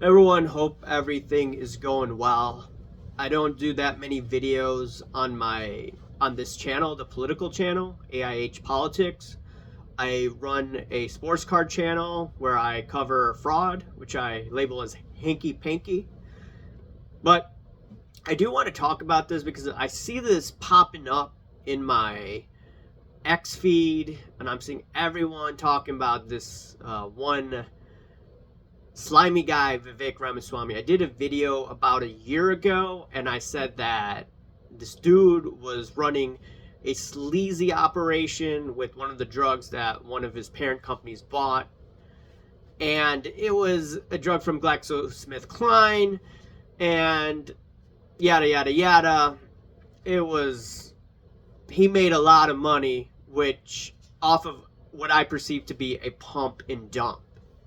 Everyone, hope everything is going well. I don't do that many videos on this channel, the political channel, AIH Politics. I run a sports card channel where I cover fraud, which I label as hanky panky. But I do want to talk about this because I see this popping up in my X feed, and I'm seeing everyone talking about this one slimy guy, Vivek Ramaswamy. I did a video about a year ago, and I said that this dude was running a sleazy operation with one of the drugs that one of his parent companies bought. And it was a drug from GlaxoSmithKline, and yada, yada, yada. He made a lot of money, which off of what I perceive to be a pump and dump.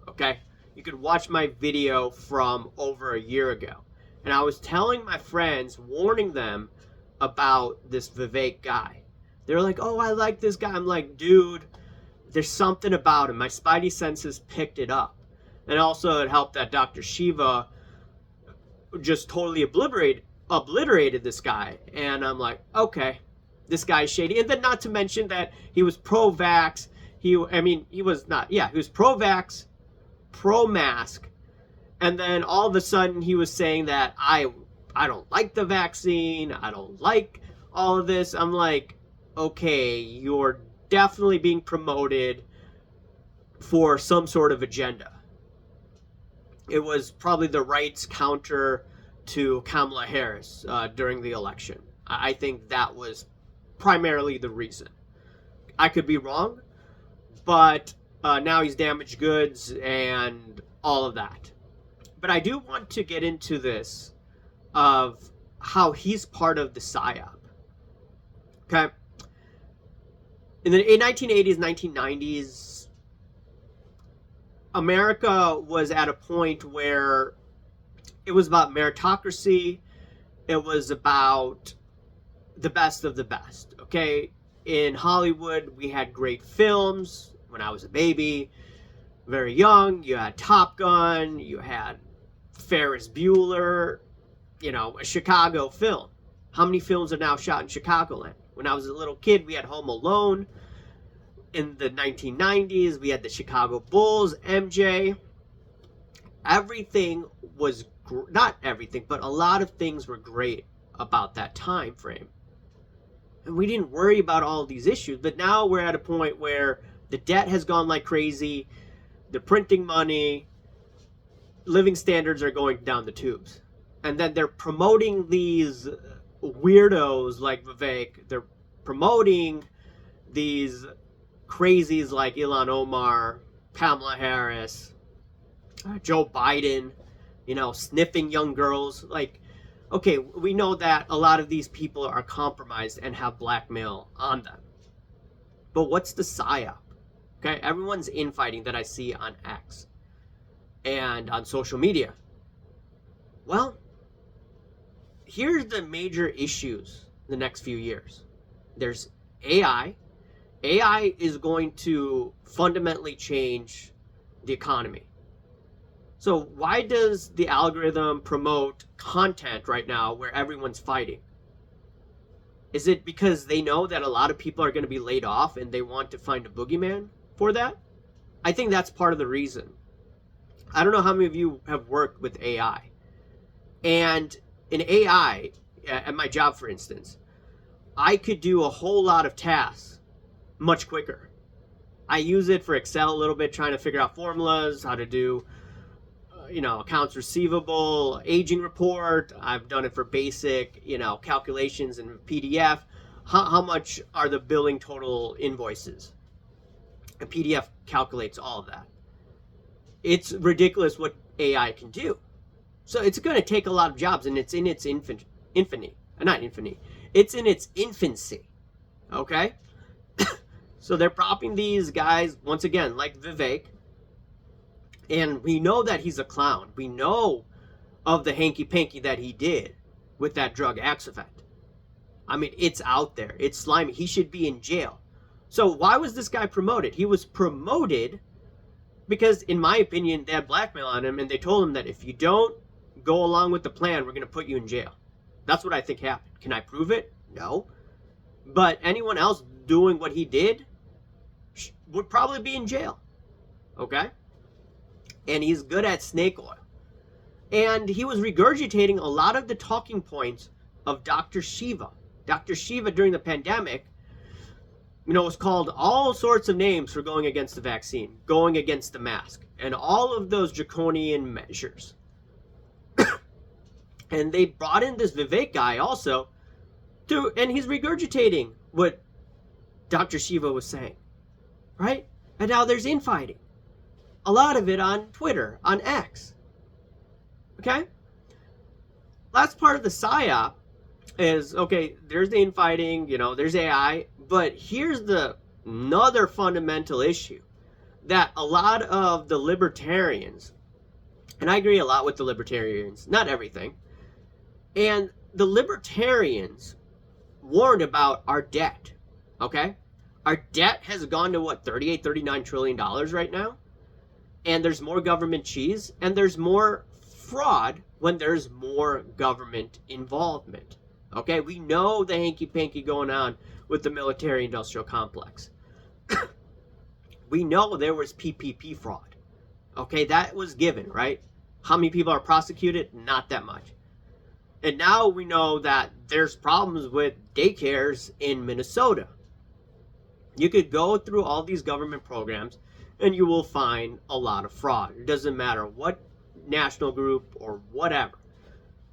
Okay? You could watch my video from over a year ago. And I was telling my friends, warning them about this Vivek guy. They're like, oh, I like this guy. I'm like, dude, there's something about him. My spidey senses picked it up. And also it helped that Dr. Shiva just totally obliterated this guy. And I'm like, okay, this guy's shady. And then not to mention that he was pro-vax. He was pro-vax, pro-mask, and then all of a sudden he was saying that I don't like the vaccine, I don't like all of this. I'm like, okay, you're definitely being promoted for some sort of agenda. It was probably the right's counter to Kamala Harris during the election. I think that was primarily the reason. I could be wrong, but now he's damaged goods and all of that. But I do want to get into this of how he's part of the PSYOP. Okay? In the 1980s, 1990s, America was at a point where it was about meritocracy. It was about the best of the best. Okay? In Hollywood, we had great films. When I was a baby, very young, you had Top Gun, you had Ferris Bueller, a Chicago film. How many films are now shot in Chicagoland? When I was a little kid, we had Home Alone. In the 1990s, we had the Chicago Bulls, MJ. Everything was, not everything, but a lot of things were great about that time frame. And we didn't worry about all of these issues, but now we're at a point where the debt has gone like crazy. They're printing money. Living standards are going down the tubes. And then they're promoting these weirdos like Vivek. They're promoting these crazies like Ilhan Omar, Kamala Harris, Joe Biden, sniffing young girls. Like, okay, we know that a lot of these people are compromised and have blackmail on them. But what's the PSYOP? Okay, everyone's infighting that I see on X and on social media. Well, here's the major issues in the next few years. There's AI. AI is going to fundamentally change the economy. So why does the algorithm promote content right now where everyone's fighting? Is it because they know that a lot of people are going to be laid off and they want to find a boogeyman for that? I think that's part of the reason. I don't know how many of you have worked with AI. And in AI, at my job, for instance, I could do a whole lot of tasks much quicker. I use it for Excel a little bit, trying to figure out formulas, how to do accounts receivable, aging report. I've done it for basic, calculations in PDF. How much are the billing total invoices? A PDF calculates all of that. It's ridiculous what AI can do. So it's going to take a lot of jobs, and it's in its it's in its infancy. Okay? So they're propping these guys, once again, like Vivek. And we know that he's a clown. We know of the hanky-panky that he did with that drug Axovet. I mean, it's out there. It's slimy. He should be in jail. So why was this guy promoted? He was promoted Because in my opinion, they had blackmail on him, and they told him that if you don't go along with the plan, we're going to put you in jail. That's what I think happened. Can I prove it? No. But anyone else doing what he did would probably be in jail. Okay? And he's good at snake oil. And he was regurgitating a lot of the talking points of Dr. Shiva. Dr. Shiva during the pandemic, was called all sorts of names for going against the vaccine, going against the mask, and all of those draconian measures. And they brought in this Vivek guy also, and he's regurgitating what Dr. Shiva was saying, right? And now there's infighting. A lot of it on Twitter, on X. Okay? Last part of the PSYOP is, okay, there's the infighting, there's AI, but here's another fundamental issue that a lot of the libertarians, and I agree a lot with the libertarians, not everything, and the libertarians warned about our debt, okay? Our debt has gone to, $38-39 trillion right now? And there's more government cheese, and there's more fraud when there's more government involvement. Okay, we know the hanky-panky going on with the military-industrial complex. We know there was PPP fraud. Okay, that was given, right? How many people are prosecuted? Not that much. And now we know that there's problems with daycares in Minnesota. You could go through all these government programs and you will find a lot of fraud. It doesn't matter what national group or whatever.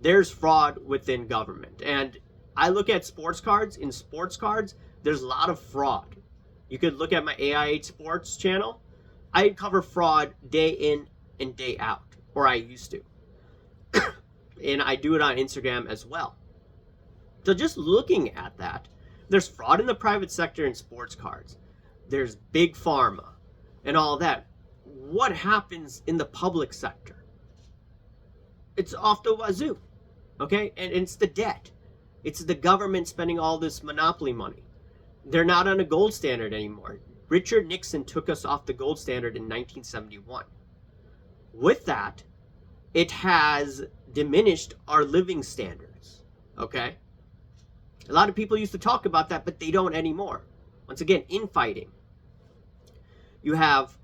There's fraud within government. And I look at sports cards. In sports cards, there's a lot of fraud. You could look at my AIH Sports channel. I cover fraud day in and day out, or I used to. And I do it on Instagram as well. So just looking at that, there's fraud in the private sector in sports cards. There's big pharma and all that. What happens in the public sector? It's off the wazoo, okay? And it's the debt. It's the government spending all this monopoly money. They're not on a gold standard anymore. Richard Nixon took us off the gold standard in 1971. With that, it has diminished our living standards, okay? A lot of people used to talk about that, but they don't anymore. Once again, infighting. You have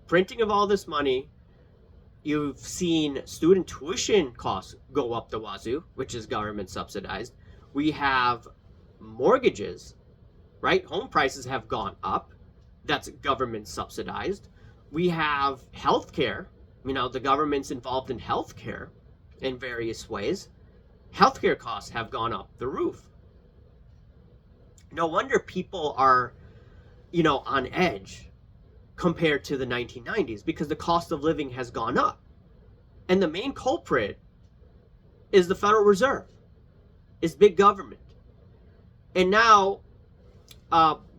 printing of all this money. You've seen student tuition costs go up the wazoo, which is government subsidized. We have mortgages, right? Home prices have gone up. That's government subsidized. We have healthcare. The government's involved in healthcare in various ways. Healthcare costs have gone up the roof. No wonder people are, on edge compared to the 1990s because the cost of living has gone up. And the main culprit is the Federal Reserve. It's big government. And now,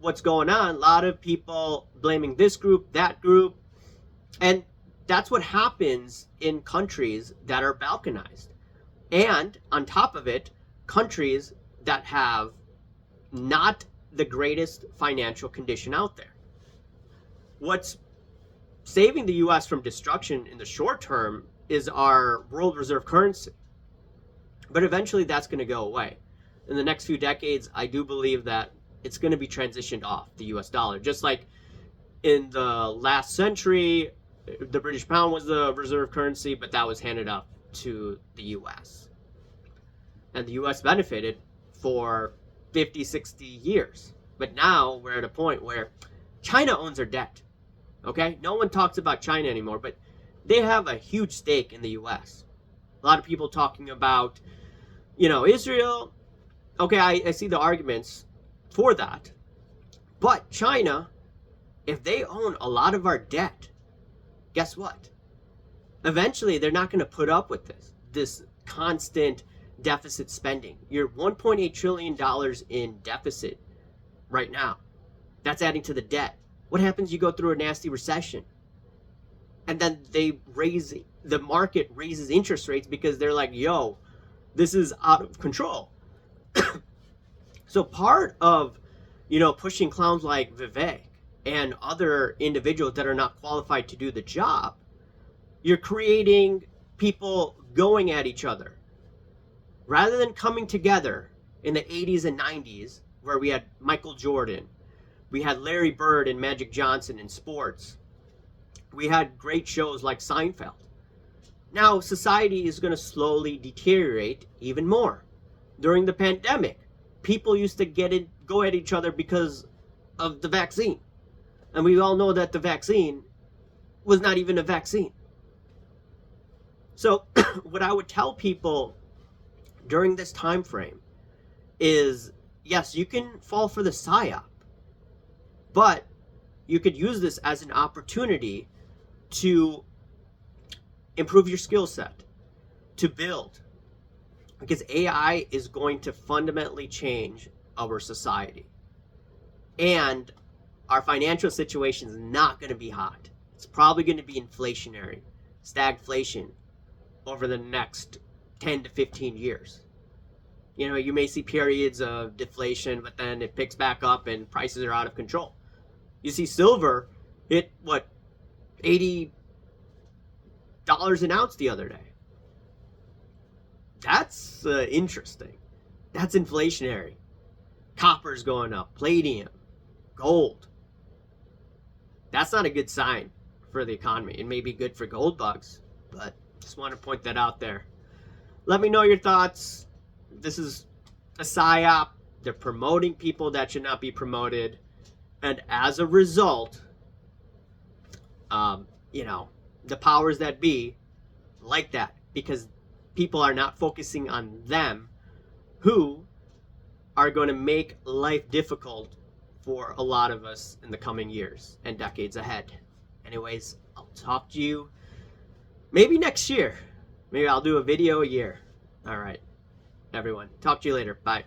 what's going on? A lot of people blaming this group, that group. And that's what happens in countries that are balkanized. And on top of it, countries that have not the greatest financial condition out there. What's saving the U.S. from destruction in the short term is our world reserve currency. But eventually that's going to go away. In the next few decades, I do believe that it's going to be transitioned off the U.S. dollar. Just like in the last century, the British pound was the reserve currency, but that was handed up to the U.S. And the U.S. benefited for 50, 60 years. But now we're at a point where China owns our debt. Okay? No one talks about China anymore, but they have a huge stake in the U.S. A lot of people talking about, Israel. Okay, I see the arguments for that. But China, if they own a lot of our debt, guess what? Eventually, they're not going to put up with this constant deficit spending. You're $1.8 trillion in deficit right now. That's adding to the debt. What happens? You go through a nasty recession. And then the market raises interest rates because they're like, yo, this is out of control. So part of, pushing clowns like Vivek and other individuals that are not qualified to do the job, you're creating people going at each other. Rather than coming together in the 80s and 90s, where we had Michael Jordan, we had Larry Bird and Magic Johnson in sports, we had great shows like Seinfeld. Now society is going to slowly deteriorate even more. During the pandemic, people used to go at each other because of the vaccine. And we all know that the vaccine was not even a vaccine. So what I would tell people during this time frame is, yes, you can fall for the psyop, but you could use this as an opportunity to improve your skill set, to build, because AI is going to fundamentally change our society. And our financial situation is not going to be hot. It's probably going to be inflationary, stagflation over the next 10 to 15 years. You know, you may see periods of deflation, but then it picks back up and prices are out of control. You see silver hit, what, $80 an ounce the other day. That's interesting. That's inflationary. Copper's going up, palladium, gold. That's not a good sign for the economy. It may be good for gold bugs, but just want to point that out there. Let me know your thoughts. This is a psyop. They're promoting people that should not be promoted. And as a result, the powers that be like that, because people are not focusing on them, who are going to make life difficult for a lot of us in the coming years and decades ahead. Anyways, I'll talk to you maybe next year. Maybe I'll do a video a year. All right, everyone. Talk to you later. Bye.